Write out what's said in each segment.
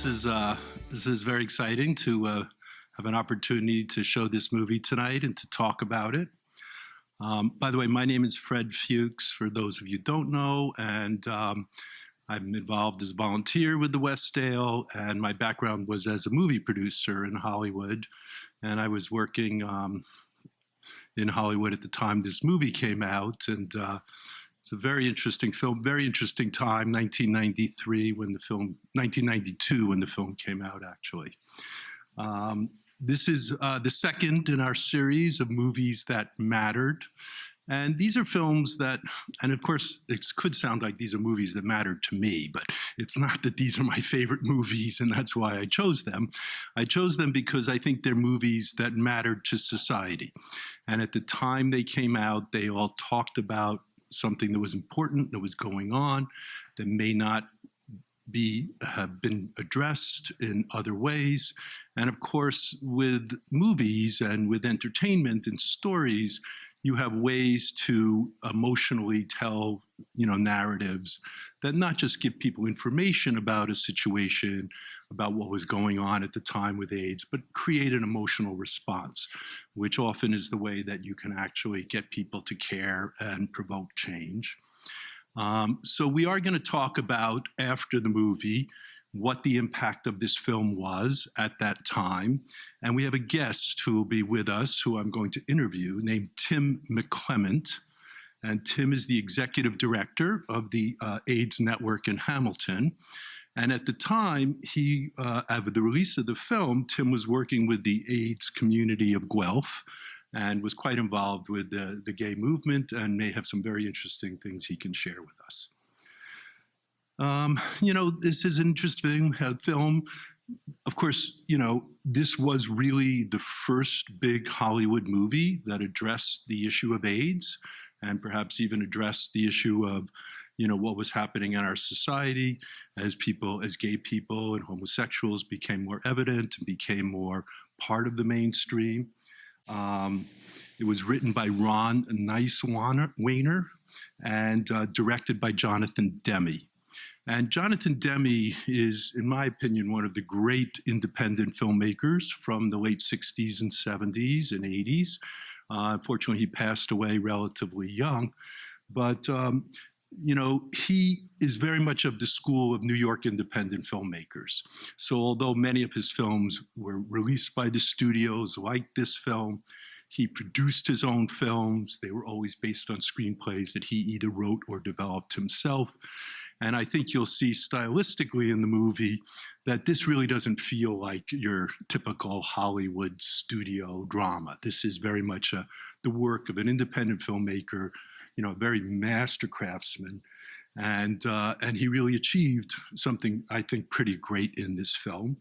This is very exciting to have an opportunity to show this movie tonight and to talk about it. By the way, my name is Fred Fuchs, for those of you who don't know, and I'm involved as a volunteer with the Westdale, and my background was as a movie producer in Hollywood, and I was working in Hollywood at the time this movie came out, and it's a very interesting film, very interesting time, 1992 when the film came out, actually. This is the second in our series of movies that mattered. And these are films that, and of course, it could sound like these are movies that mattered to me, but it's not that these are my favorite movies, and that's why I chose them. I chose them because I think they're movies that mattered to society. And at the time they came out, they all talked about something that was important, that was going on, that may not have been addressed in other ways. And of course, with movies and with entertainment and stories, you have ways to emotionally tell, narratives that not just give people information about a situation, about what was going on at the time with AIDS, but create an emotional response, which often is the way that you can actually get people to care and provoke change. So we are going to talk about, after the movie, what the impact of this film was at that time. And we have a guest who will be with us, who I'm going to interview, named Tim McClement. And Tim is the executive director of the AIDS Network in Hamilton. And at the time, of the release of the film, Tim was working with the AIDS community of Guelph and was quite involved with the gay movement and may have some very interesting things he can share with us. This is an interesting film. Of course, this was really the first big Hollywood movie that addressed the issue of AIDS and perhaps even addressed the issue of, what was happening in our society as gay people and homosexuals became more evident and became more part of the mainstream. It was written by Ron Nice-Weiner and directed by Jonathan Demme. And Jonathan Demme is, in my opinion, one of the great independent filmmakers from the late 60s and 70s and 80s. Unfortunately, he passed away relatively young. But, he is very much of the school of New York independent filmmakers. So although many of his films were released by the studios like this film, he produced his own films. They were always based on screenplays that he either wrote or developed himself. And I think you'll see stylistically in the movie that this really doesn't feel like your typical Hollywood studio drama. This is very much the work of an independent filmmaker, a very master craftsman. And he really achieved something, I think, pretty great in this film.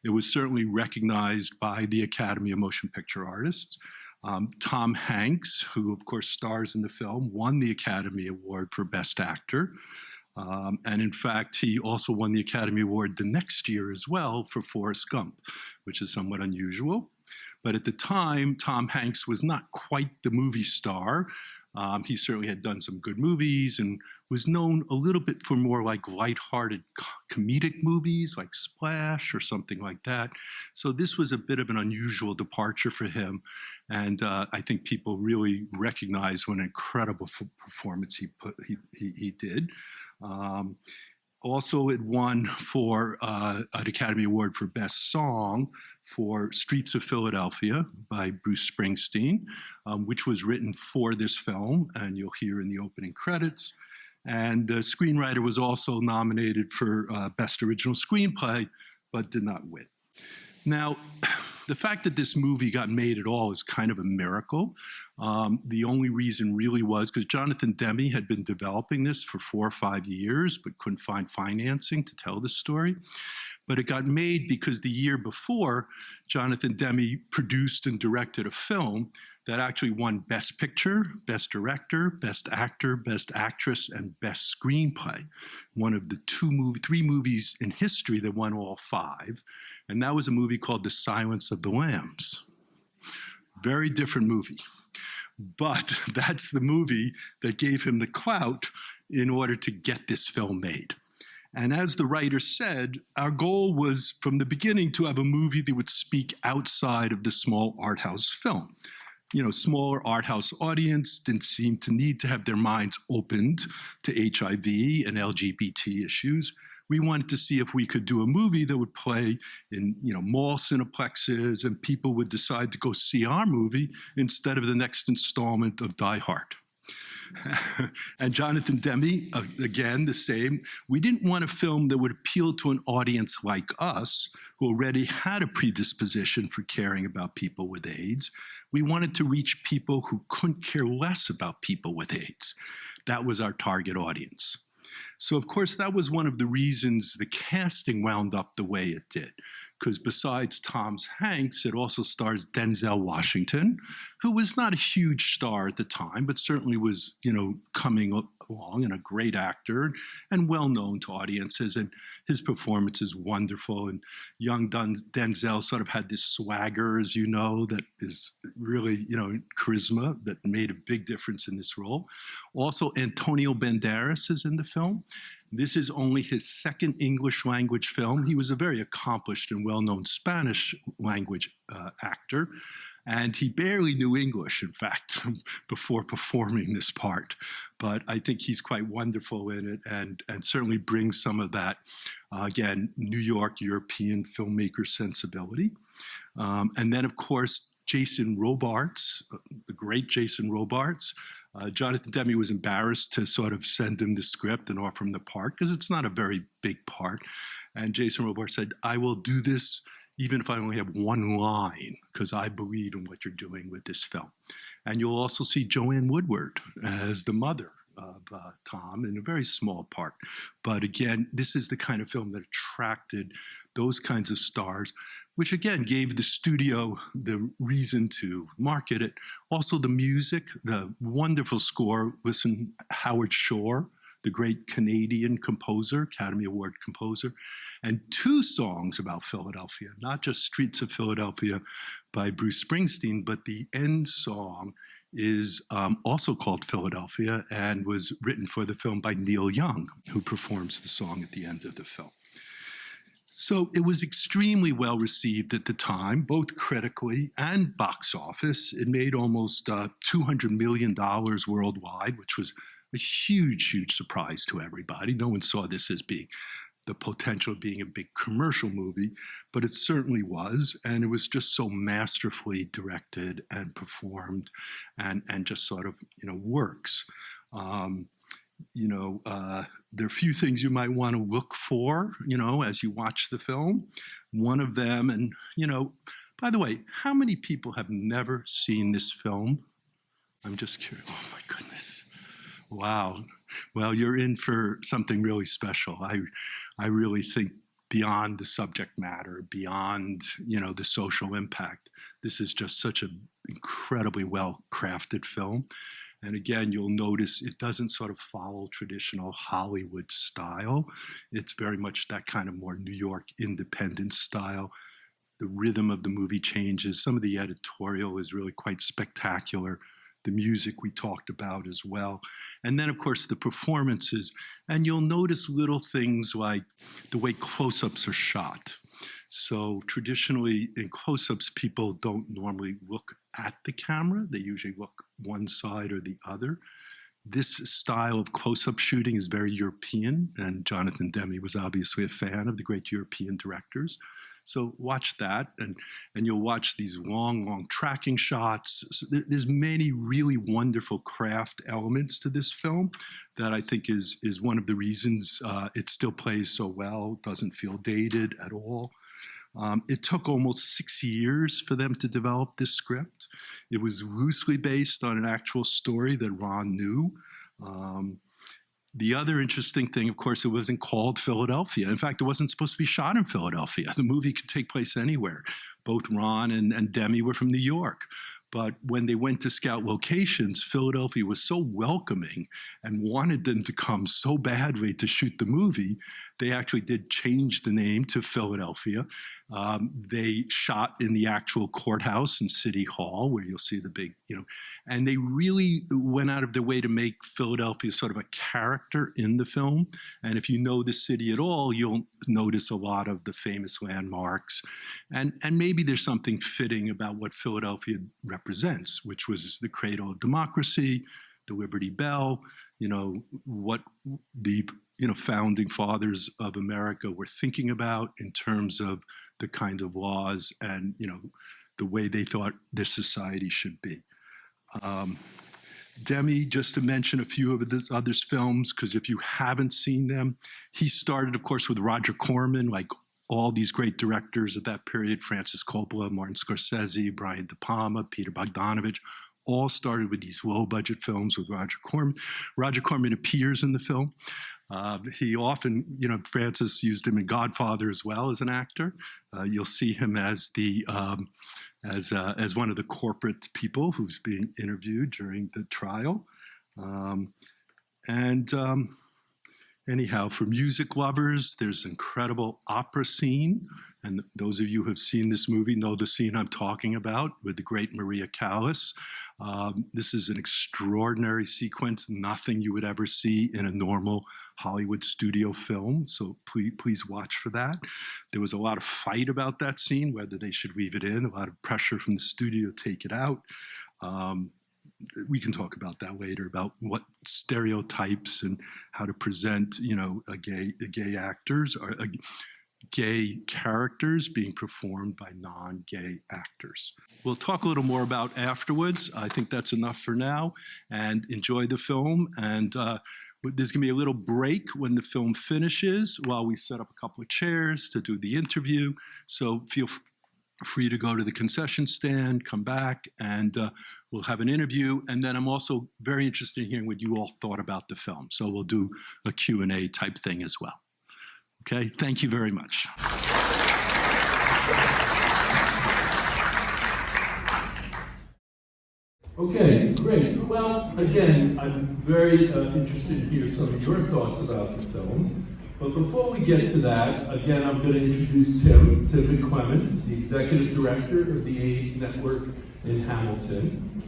It was certainly recognized by the Academy of Motion Picture Artists. Tom Hanks, who of course stars in the film, won the Academy Award for Best Actor. And in fact, he also won the Academy Award the next year as well for Forrest Gump, which is somewhat unusual. But at the time, Tom Hanks was not quite the movie star. He certainly had done some good movies and was known a little bit for more like lighthearted comedic movies like Splash or something like that. So this was a bit of an unusual departure for him. And I think people really recognized what an incredible performance he did. Also, it won for an Academy Award for Best Song for Streets of Philadelphia by Bruce Springsteen, which was written for this film, and you'll hear in the opening credits. And the screenwriter was also nominated for Best Original Screenplay, but did not win. Now, the fact that this movie got made at all is kind of a miracle. The only reason really was because Jonathan Demme had been developing this for 4 or 5 years, but couldn't find financing to tell the story. But it got made because the year before, Jonathan Demme produced and directed a film that actually won Best Picture, Best Director, Best Actor, Best Actress, and Best Screenplay. One of the 3 movies in history that won all 5. And that was a movie called The Silence of the Lambs. Very different movie. But that's the movie that gave him the clout in order to get this film made. And as the writer said, our goal was from the beginning to have a movie that would speak outside of the small art house film. Smaller art house audience didn't seem to need to have their minds opened to HIV and LGBT issues. We wanted to see if we could do a movie that would play in, mall cineplexes, and people would decide to go see our movie instead of the next installment of Die Hard. And Jonathan Demme, again, the same. We didn't want a film that would appeal to an audience like us, who already had a predisposition for caring about people with AIDS. We wanted to reach people who couldn't care less about people with AIDS. That was our target audience. So, of course, that was one of the reasons the casting wound up the way it did, because besides Tom Hanks, it also stars Denzel Washington, who was not a huge star at the time, but certainly was, coming along and a great actor and well known to audiences. And his performance is wonderful. And young Denzel sort of had this swagger, as you know, that is really, charisma that made a big difference in this role. Also, Antonio Banderas is in the film. This is only his second English language film. He was a very accomplished and well-known Spanish language actor, and he barely knew English, in fact, before performing this part. But I think he's quite wonderful in it, and certainly brings some of that, again, New York European filmmaker sensibility. And then, of course, Jason Robards, the great Jason Robards. Jonathan Demme was embarrassed to sort of send him the script and offer him the part, because it's not a very big part. And Jason Robards said, I will do this even if I only have one line, because I believe in what you're doing with this film. And you'll also see Joanne Woodward as the mother of Tom in a very small part. But again, this is the kind of film that attracted those kinds of stars, which again gave the studio the reason to market it. Also the music, the wonderful score. Listen, Howard Shore, the great Canadian composer, Academy Award composer, and 2 songs about Philadelphia, not just Streets of Philadelphia by Bruce Springsteen, but the end song is also called Philadelphia and was written for the film by Neil Young, who performs the song at the end of the film. So it was extremely well received at the time, both critically and box office. It made almost $200 million worldwide, which was a huge, huge surprise to everybody. No one saw this as being the potential of being a big commercial movie, but it certainly was. And it was just so masterfully directed and performed and just sort of, works. There are a few things you might want to look for, as you watch the film. One of them, and, by the way, how many people have never seen this film? I'm just curious. Oh, my goodness. Wow. Well, you're in for something really special. I really think beyond the subject matter, beyond, the social impact, this is just such an incredibly well-crafted film. And again, you'll notice it doesn't sort of follow traditional Hollywood style. It's very much that kind of more New York independent style. The rhythm of the movie changes. Some of the editorial is really quite spectacular. The music we talked about as well. And then, of course, the performances. And you'll notice little things like the way close-ups are shot. So traditionally, in close-ups, people don't normally look at the camera. They usually look one side or the other. This style of close-up shooting is very European, and Jonathan Demme was obviously a fan of the great European directors. So watch that, and you'll watch these long tracking shots. So there's many really wonderful craft elements to this film that I think is one of the reasons it still plays so well, doesn't feel dated at all. It took almost 6 years for them to develop this script. It was loosely based on an actual story that Ron knew. The other interesting thing, of course, it wasn't called Philadelphia. In fact, it wasn't supposed to be shot in Philadelphia. The movie could take place anywhere. Both Ron and Demme were from New York. But when they went to scout locations, Philadelphia was so welcoming and wanted them to come so badly to shoot the movie, they actually did change the name to Philadelphia. They shot in the actual courthouse and City Hall, where you'll see the big, and they really went out of their way to make Philadelphia sort of a character in the film. And if you know the city at all, you'll notice a lot of the famous landmarks. And maybe there's something fitting about what Philadelphia represents, which was the cradle of democracy, the Liberty Bell, what the founding fathers of America were thinking about in terms of the kind of laws and the way they thought their society should be. Demi, just to mention a few of the others films, because if you haven't seen them, he started, of course, with Roger Corman, like all these great directors at that period, Francis Coppola, Martin Scorsese, Brian De Palma, Peter Bogdanovich, all started with these low-budget films with Roger Corman. Roger Corman appears in the film. He often, Francis used him in Godfather as well as an actor. You'll see him as the as one of the corporate people who's being interviewed during the trial. Anyhow, for music lovers, there's an incredible opera scene. And those of you who have seen this movie know the scene I'm talking about with the great Maria Callas. This is an extraordinary sequence, nothing you would ever see in a normal Hollywood studio film. So please watch for that. There was a lot of fight about that scene, whether they should weave it in, a lot of pressure from the studio to take it out. We can talk about that later, about what stereotypes and how to present, gay actors or gay characters being performed by non-gay actors. We'll talk a little more about afterwards. I think that's enough for now, and enjoy the film. And there's gonna be a little break when the film finishes while we set up a couple of chairs to do the interview. So feel free to go to the concession stand, come back, and we'll have an interview. And then I'm also very interested in hearing what you all thought about the film. So we'll do a Q&A type thing as well. Okay, thank you very much. Okay, great. Well, again, I'm very interested to hear some of your thoughts about the film. But before we get to that, again, I'm going to introduce Tim McClement, the executive director of the AIDS Network in Hamilton.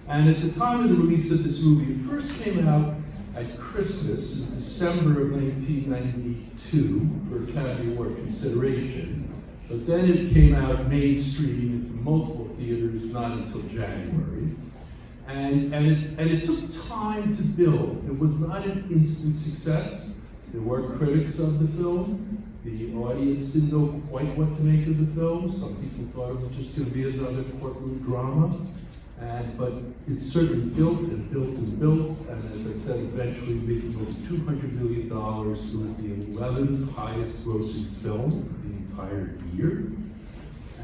And at the time of the release of this movie, it first came out at Christmas in December of 1992 for Academy Award consideration. But then it came out mainstream into multiple theaters, not until January. And it took time to build. It was not an instant success. There were critics of the film. The audience didn't know quite what to make of the film. Some people thought it was just going to be another courtroom drama. But it certainly built and built and built. And as I said, eventually making over $200 million. It was the 11th highest grossing film of the entire year.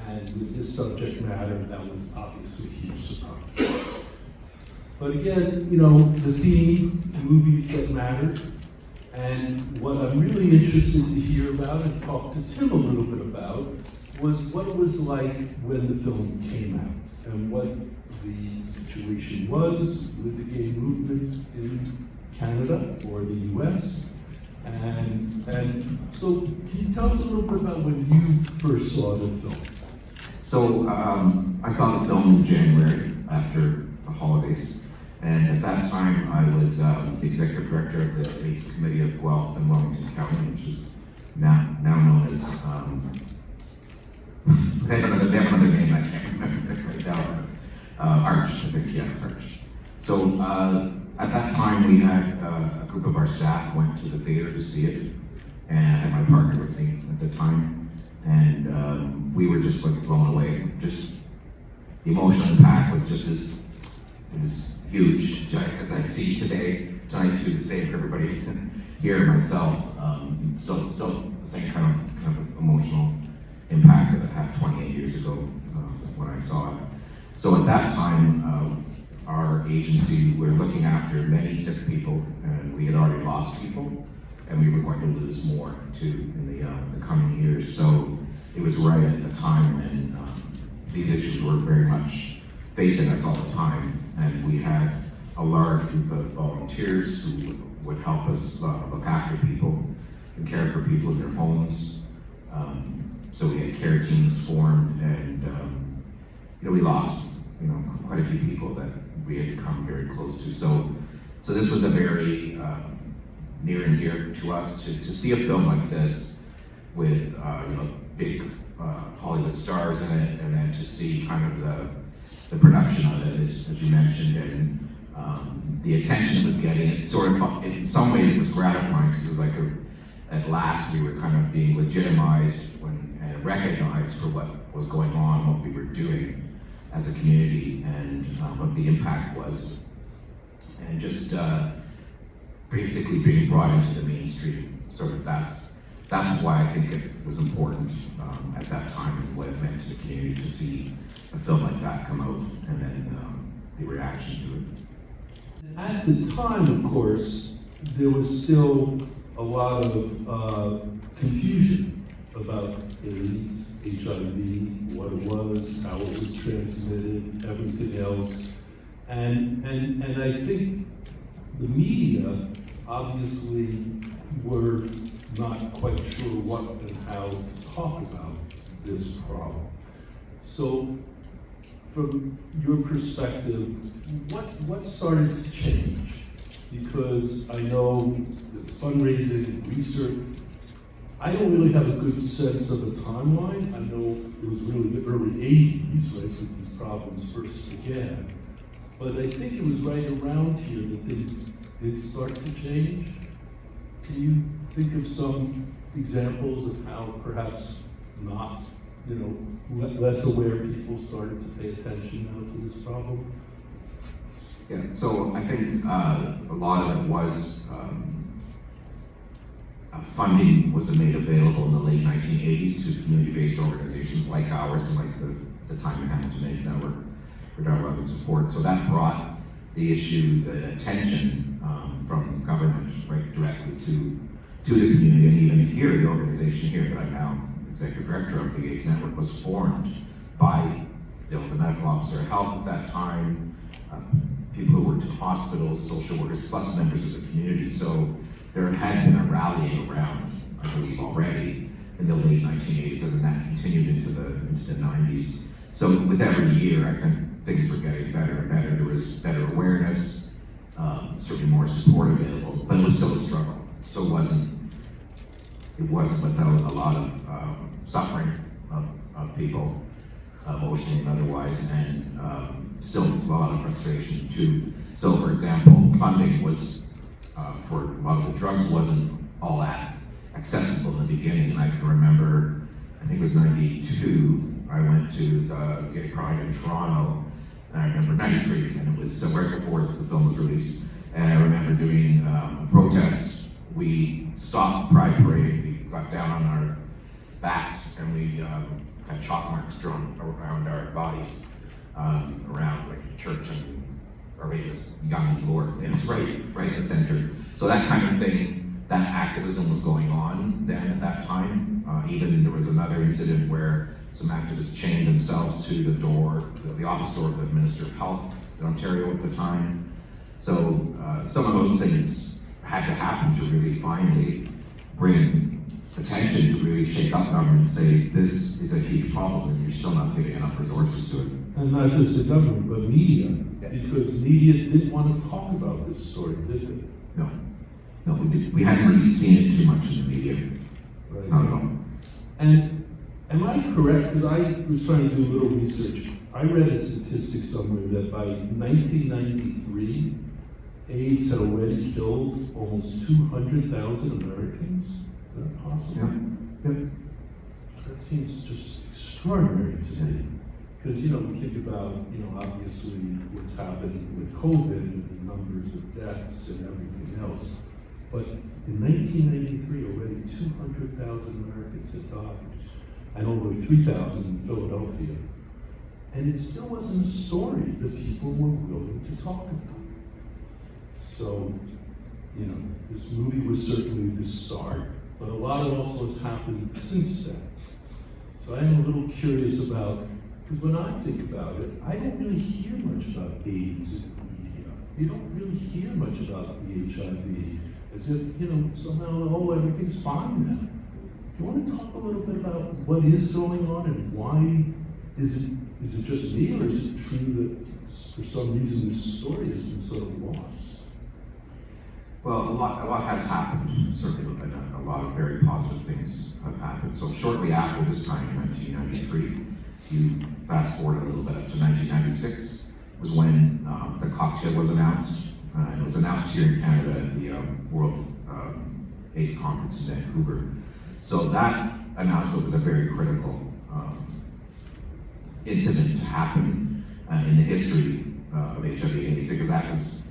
And with this subject matter, that was obviously a huge surprise. But again, the theme, movies that matter. And what I'm really interested to hear about and talk to Tim a little bit about was what it was like when the film came out and what the situation was with the gay movement in Canada or the US. And so can you tell us a little bit about when you first saw the film? So I saw the film in January after the holidays. And at that time, I was the executive director of the AIDS Committee of Guelph and Wellington County, which is now known as, they have another name, I can't remember right now. Arch, I think, yeah, Arch. So at that time, we had a group of our staff went to the theater to see it, and I had my partner with me at the time, and we were just like blown away. Just the emotional impact was just as huge as I see tonight too, the same for everybody here and myself. Still the same kind of emotional impact that it had 28 years ago when I saw it. So at that time, our agency, we were looking after many sick people, and we had already lost people, and we were going to lose more too in the coming years. So it was right at a time when these issues were very much facing us all the time. And we had a large group of volunteers who would help us look after people and care for people in their homes. So we had care teams formed, and we lost quite a few people that we had come very close to. So this was a very near and dear to us to see a film like this with big Hollywood stars in it, and then to see kind of the production of it, as you mentioned, and the attention it was getting. It sort of, in some ways, it was gratifying because it was like at last we were kind of being legitimized and recognized for what was going on, what we were doing as a community, and what the impact was, and just basically being brought into the mainstream. Sort of that's why I think it was important at that time, and what it meant to the community to see a film like that come out, and then the reaction to it. At the time, of course, there was still a lot of confusion about AIDS, HIV, what it was, how it was transmitted, everything else. And I think the media obviously were not quite sure what and how to talk about this problem. So from your perspective, what started to change? Because I know the fundraising, research, I don't really have a good sense of the timeline. I know it was really the early 80s, right, that these problems first began. But I think it was right around here that things did start to change. Can you think of some examples of how perhaps not, less aware people started to pay attention now to this problem? Yeah, so I think a lot of it was funding was made available in the late 1980s to community-based organizations like ours and like the Time and Hamilton AIDS Network for Dialogue and Support. So that brought the issue, the attention from government right directly to the community. And even here, the organization here that I'm now executive director of, the AIDS Network, was formed by the medical officer of health at that time, people who worked in hospitals, social workers, plus members of the community. So there had been a rallying around, I believe, already in the late 1980s, and that continued into the 90s. So with every year, I think things were getting better and better. There was better awareness, certainly more support available, but it was still a struggle. It wasn't without a lot of suffering of people, emotionally and otherwise, and still a lot of frustration too. So for example, funding was, for a lot of the drugs, wasn't all that accessible in the beginning. And I can remember, I think it was 92, I went to the Gay Pride in Toronto, and I remember 93, and it was right before the film was released. And I remember doing a protest. We stopped the Pride Parade, we got down on our backs, and we had chalk marks drawn around our bodies, around like the church and our famous young Lord. It was right in the center. So that kind of thing, that activism was going on then at that time. Even there was another incident where some activists chained themselves to the door, the office door of the Minister of Health in Ontario at the time. So some of those things had to happen to really finally bring attention, to really shake up government and say, this is a huge problem and you're still not giving enough resources to it. And not just the government, but media, because media didn't want to talk about this story, did they? No, we didn't. We hadn't really seen it too much in the media. Right. Not at all. And am I correct, because I was trying to do a little research, I read a statistic somewhere that by 1993, AIDS had already killed almost 200,000 Americans. Is that possible? Yeah. That seems just extraordinary to me. Because, we think about, obviously what's happening with COVID and the numbers of deaths and everything else. But in 1993, already 200,000 Americans had died, and over 3,000 in Philadelphia. And it still wasn't a story that people were willing to talk about. So, this movie was certainly the start, but a lot also has happened since then. So I am a little curious about Because when I think about it, I don't really hear much about AIDS in the media. You don't really hear much about the HIV, as if, somehow, oh, everything's fine now. Do you want to talk a little bit about what is going on and why is it just me, or is it true that for some reason this story has been sort of lost? Well, a lot has happened, certainly, a lot of very positive things have happened. So shortly after this time, in 1993, you fast forward a little bit up to 1996, was when the cocktail was announced. It was announced here in Canada at the World AIDS Conference in Vancouver. So that announcement was a very critical incident to happen in the history of HIV/AIDS, because that was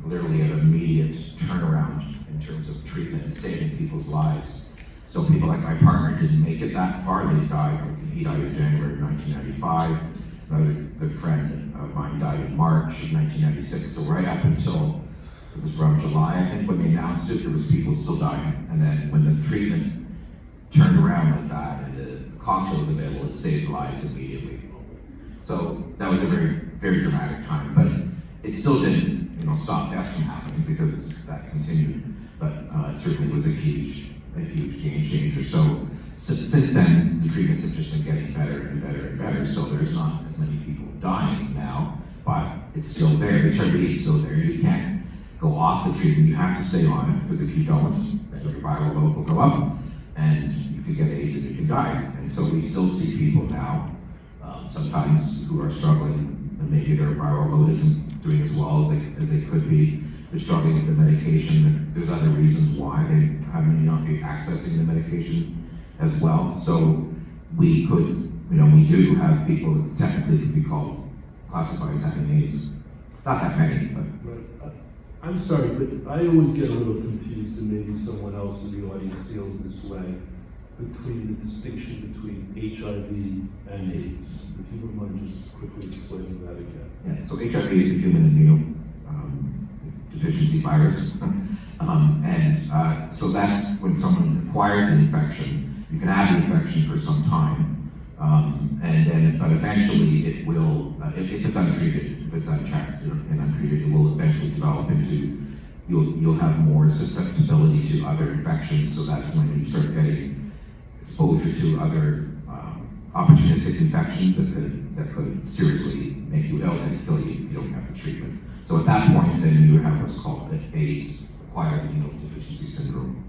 literally an immediate turnaround in terms of treatment and saving people's lives. So people like my partner didn't make it that far. They died. He died in January of 1995. Another good friend of mine died in March of 1996. So right up until it was around July, I think, when they announced it, there was people still dying. And then when the treatment turned around like that and the cocktail was available, it saved lives immediately. So that was a very, very dramatic time. But it still didn't, stop deaths from happening, because that continued. But it certainly was a huge game changer. So since then, the treatments have just been getting better and better and better. So there's not as many people dying now, but it's still there. HIV is still there. You can't go off the treatment. You have to stay on it, because if you don't, then your viral load will go up, and you could get AIDS and you could die. And so we still see people now, sometimes, who are struggling, and maybe their viral load isn't doing as well as they could be. They're struggling with the medication. There's other reasons why they may not be accessing the medication as well. So we could, we do have people that technically could be classified as having AIDS. Not that many, but. Right. I'm sorry, but I always get a little confused, and maybe someone else in the audience feels this way, between the distinction between HIV and AIDS. If you wouldn't mind just quickly explaining that again. Yeah, so HIV is the human immunodeficiency virus. So that's when someone acquires the infection. You can have the infection for some time, but eventually it will, if it's untreated, if it's unchecked and untreated, it will eventually develop into, you'll have more susceptibility to other infections. So that's when you start getting exposure to other opportunistic infections that could seriously make you ill and kill you if you don't have the treatment. So at that point, then you have what's called AIDS, acquired immunodeficiency syndrome.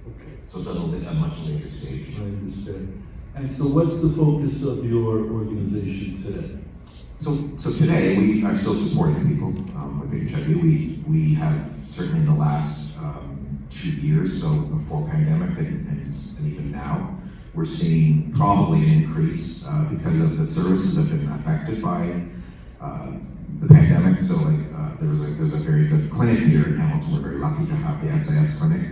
Okay. So it's a much later stage. I understand. And so what's the focus of your organization today? So today we are still supporting people with HIV. We have certainly in the last 2 years, so before pandemic and even now, we're seeing probably an increase because of the services that have been affected by the pandemic. So there's a very good clinic here in Hamilton. We're very lucky to have the SAS clinic,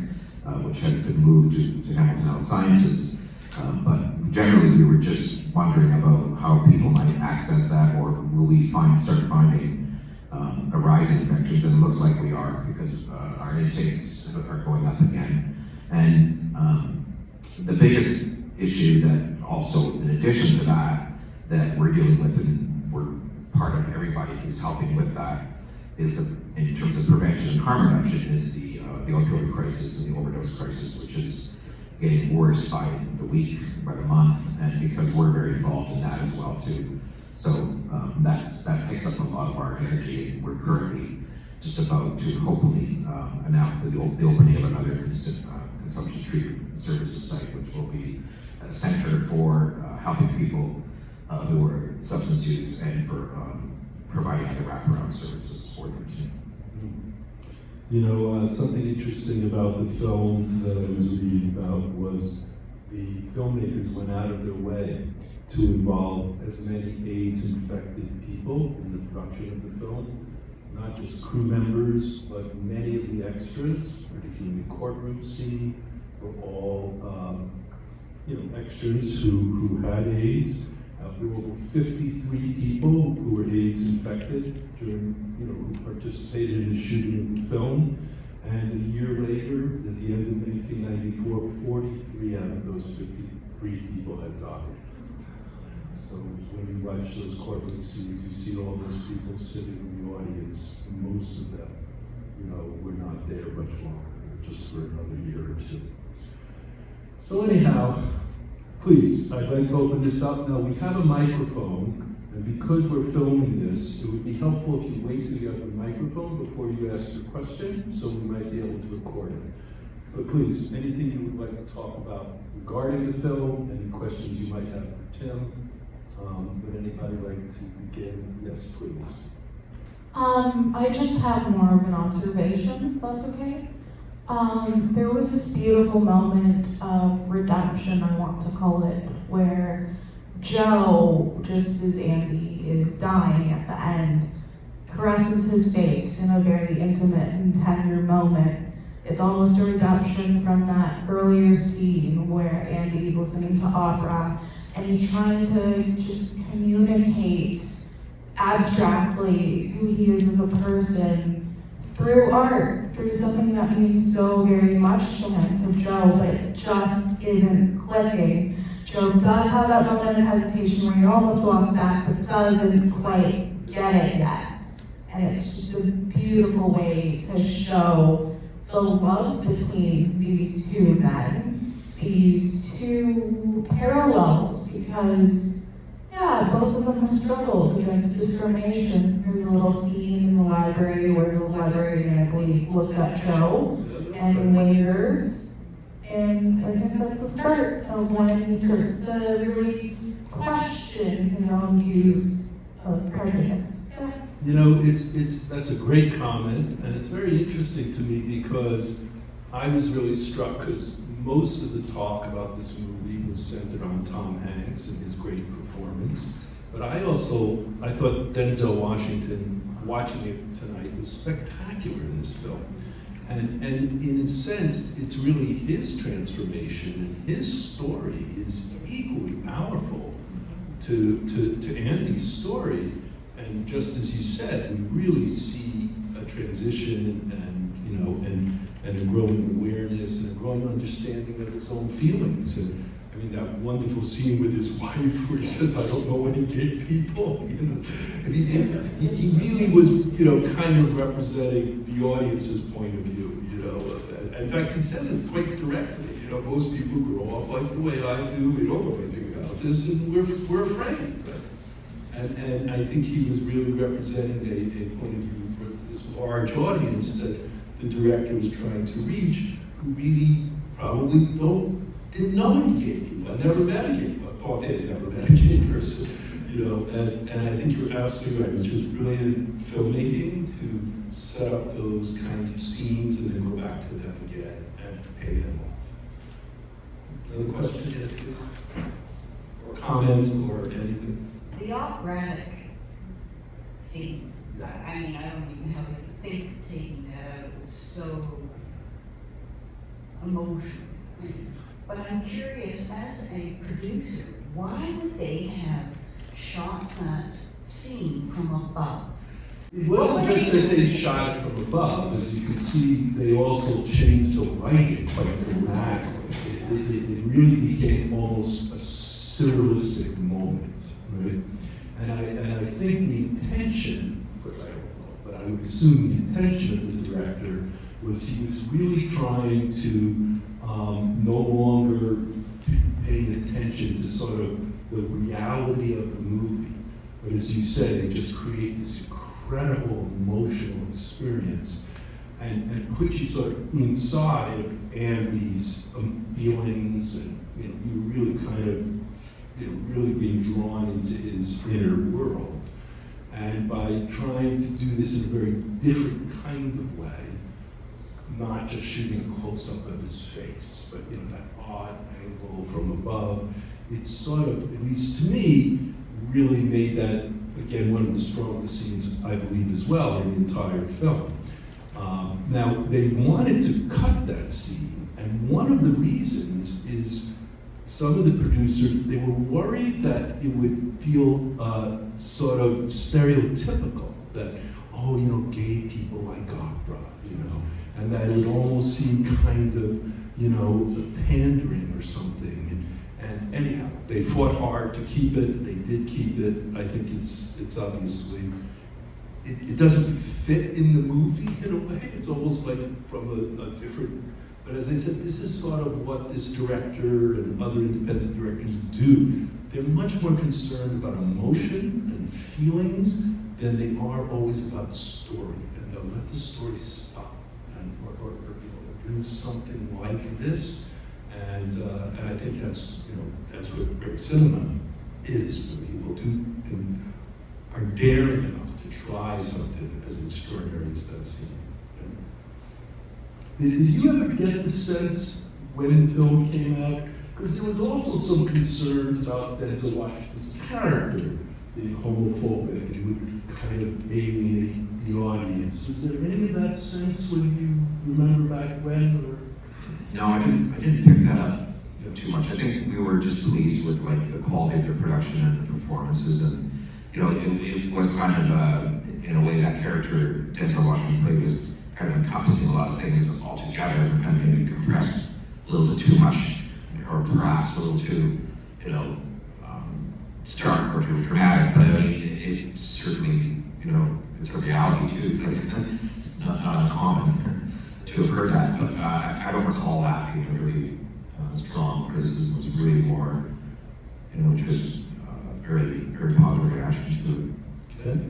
which has been moved to Hamilton Health Sciences. But generally, we were just wondering about how people might access that, or will we start finding a rise in infections? And it looks like we are, because our intakes are going up again. And the biggest issue that also, in addition to that we're dealing with, and we're part of everybody who's helping with that, is in terms of prevention and harm reduction, is the opioid crisis and the overdose crisis, which is getting worse by the week, by the month, and because we're very involved in that as well too. So that takes up a lot of our energy. We're currently just about to hopefully announce the opening of another consumption treatment services site, which will be a center for helping people who are substance use and for providing other wraparound services for them too. Something interesting about the film that I was reading about was the filmmakers went out of their way to involve as many AIDS-infected people in the production of the film, not just crew members, but many of the extras, particularly the courtroom scene, were all extras who had AIDS. There were over 53 people who were AIDS infected who participated in the shooting of the film. And a year later, at the end of 1994, 43 out of those 53 people had died. So when you watch those corporate scenes, you see all those people sitting in the audience, and most of them, were not there much longer, just for another year or two. So anyhow, please, I'd like to open this up. Now, we have a microphone, and because we're filming this, it would be helpful if you wait till you have the microphone before you ask your question, so we might be able to record it. But please, anything you would like to talk about regarding the film, any questions you might have for Tim? Would anybody like to begin? Yes, please. I just have more of an observation, if that's okay. There was this beautiful moment of redemption, I want to call it, where Joe, just as Andy is dying at the end, caresses his face in a very intimate and tender moment. It's almost a redemption from that earlier scene where Andy's listening to opera and he's trying to just communicate abstractly who he is as a person through art, through something that means so very much to him, to Joe, but it just isn't clicking. Joe does have that moment of hesitation where he almost walks back, but doesn't quite get it yet. And it's just a beautiful way to show the love between these two men, these two parallels, because both of them have struggled against discrimination. There's a little scene in the library where the librarian, I believe, looks at Joe and lingers. And I think that's the start of when he starts to really question his own views of prejudice. That's a great comment, and it's very interesting to me because I was really struck because most of the talk about this movie was centered on Tom Hanks and his great performance. But I thought Denzel Washington, watching it tonight, was spectacular in this film. And in a sense, it's really his transformation, and his story is equally powerful to Andy's story. And just as you said, we really see a transition and a growing awareness and a growing understanding of his own feelings. And I mean, that wonderful scene with his wife where he says, "I don't know any gay people." I mean, he really was, kind of representing the audience's point of view. In fact, he says it quite directly. Most people grow up like the way I do. We don't know anything about this, and we're afraid. And I think he was really representing a point of view for this large audience that the director was trying to reach, who really probably didn't know any gay people. I never met a gay person. Thought they had never met a gay person. And I think you're absolutely right. It's just brilliant filmmaking to set up those kinds of scenes and then go back to them again and pay them off. Another question, yes, please? Or comment or anything? The operatic scene, I mean, I don't even have to think of taking that out. It was so emotional. But I'm curious, as a producer, why would they have shot that scene from above? It wasn't just that they shot it from above. As you can see, they also changed the lighting quite dramatically. It really became almost a surrealistic moment, right? And I think the intention, of course I don't know, but I would assume the intention of the director was he was really trying to no longer be paying attention to sort of the reality of the movie, but as you said, they just create this incredible emotional experience and put you sort of inside of Andy's feelings, and you really kind of really being drawn into his inner world. And by trying to do this in a very different kind of way, not just shooting a close-up of his face, but that odd angle from above, it sort of, at least to me, really made that, again, one of the strongest scenes, I believe, as well, in the entire film. Now, they wanted to cut that scene, and one of the reasons is some of the producers, they were worried that it would feel sort of stereotypical, that, gay people like opera, and that it would almost seem kind of, pandering or something. And anyhow, they fought hard to keep it. They did keep it. I think it's obviously, it doesn't fit in the movie in a way. It's almost like from a different, but as I said, this is sort of what this director and other independent directors do. They're much more concerned about emotion and feelings than they are always about story. And they'll let the story stop and or do something like this. And I think that's that's what great cinema is, when people do and are daring enough to try something as extraordinary as that scene. Did you ever get the sense when the film came out? Because there was also some concerns about Denzel Washington's character being homophobic and would kind of alienate the audience. Was there any of that sense when you remember back when? Or? No, I didn't pick that up too much. I think we were just pleased with like the quality of the production and the performances, and it was kind of in a way that character Denzel Washington played was kind of encompassing a lot of things all together, and kind of maybe compressed a little bit too much, or perhaps a little too stark or too dramatic. But I mean, it certainly it's a reality too. Like, it's not uncommon to have heard that, but I don't recall that being a really strong criticism. It was really more, just very, very positive reaction to it. Okay.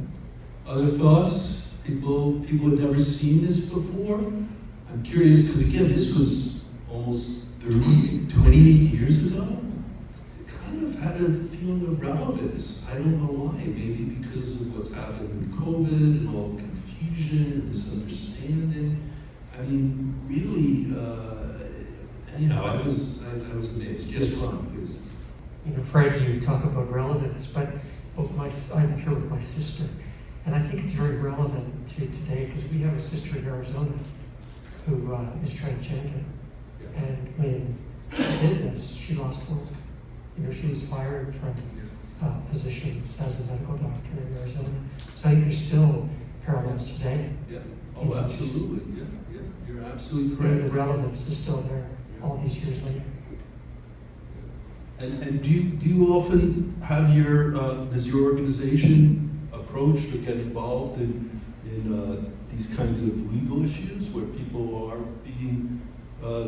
Other thoughts? People had never seen this before? I'm curious, because again, this was almost 28 years ago. It kind of had a feeling of relevance. I don't know why. Maybe because of what's happened with COVID and all the confusion and misunderstanding. I mean, really, anyhow, I was amazed. Yes, Ron, please. Fred, you talk about relevance, but I'm here with my sister, and I think it's very relevant to today because we have a sister in Arizona who is transgender, and when she did this, she lost work. She was fired from positions as a medical doctor in Arizona. So I think there's still parallels today. Yeah. Oh, absolutely. Yeah. You're absolutely The correct. relevance is still there all these years later. And do you often have does your organization approach or get involved in these kinds of legal issues where people are being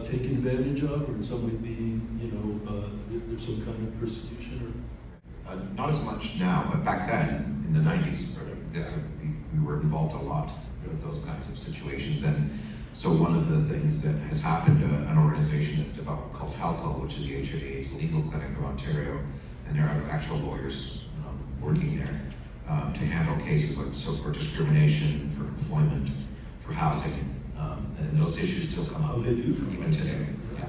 taken advantage of, or in some way being, there's some kind of persecution? Not as much now, but back then in the 90s, we were involved a lot with those kinds of situations. And so one of the things that has happened, an organization that's developed called HALCO, which is the HIA's legal clinic of Ontario, and there are actual lawyers working there to handle cases like for discrimination, for employment, for housing, and those issues still come up. Oh, they do? Even today. Yeah.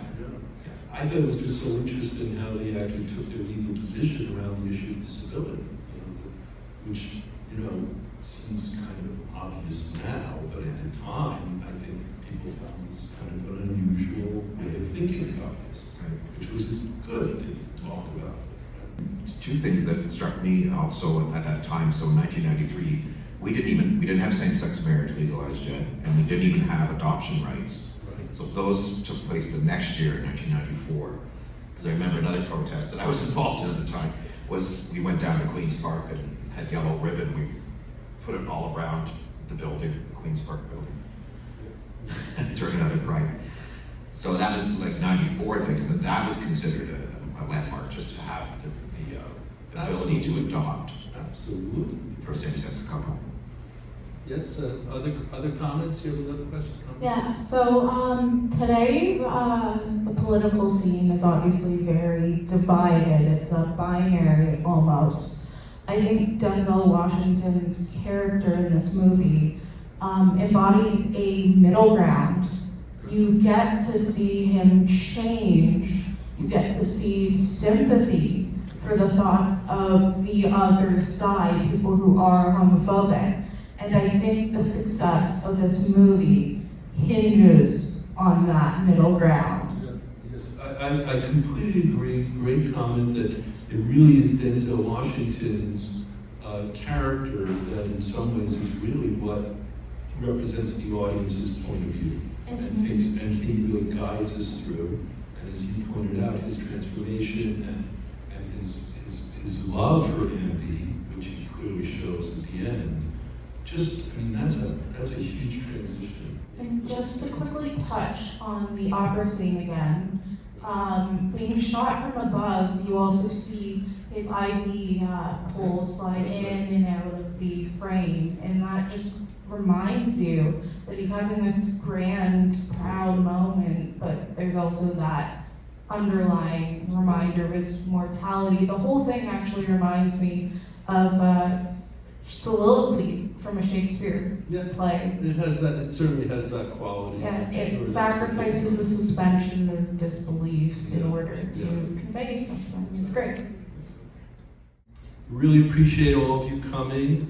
I thought it was just so interesting how they actually took their legal position around the issue of disability, which, seems kind of obvious now, but at the time, I think people found this kind of an unusual way of thinking about this, which was good to talk about. Two things that struck me also at that time. So in 1993, we didn't have same-sex marriage legalized yet, and we didn't even have adoption rights. Right. So those took place the next year in 1994. Because I remember another protest that I was involved in at the time was we went down to Queen's Park and had yellow ribbon. We put it all around the building, the Queen's Park building, during another pride. So that was like 94 thing, but that was considered a landmark just to have the ability to adopt Absolutely. for a same-sex couple. Yes, other comments? You have another question? Yeah, so today the political scene is obviously very divided. It's a binary almost. I think Denzel Washington's character in this movie embodies a middle ground. You get to see him change. You get to see sympathy for the thoughts of the other side, people who are homophobic. And I think the success of this movie hinges on that middle ground. Yes, I completely agree. Great comment that it really is Denzel Washington's character that in some ways is really what represents the audience's point of view. And he really guides us through. and as you pointed out, his transformation and his love for Andy, which he clearly shows at the end. Just, I mean, that's a huge transition. And just to quickly touch on the opera scene again, being shot from above, you also see his IV poles slide in and out of the frame, and that just reminds you that he's having this grand, proud moment, but there's also that underlying reminder of his mortality. The whole thing actually reminds me of soliloquy from a Shakespeare play. It has that. It certainly has that quality. Yeah, it sacrifices the suspension of disbelief in order to convey something. It's great. Really appreciate all of you coming.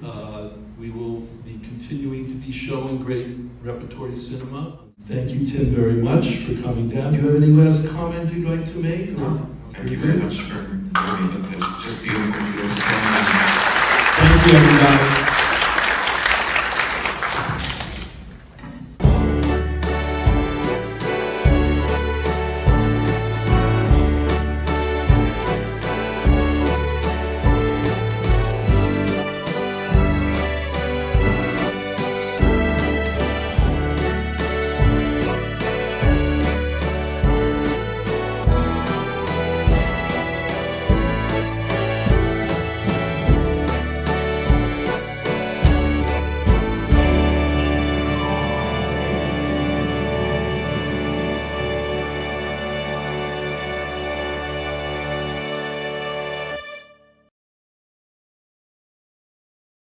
We will be continuing to be showing great repertory cinema. Thank you, Tim, very much for coming down. Do you have any last comment you'd like to make? No, thank you very much for having me. It's just beautiful. Thank you, everybody.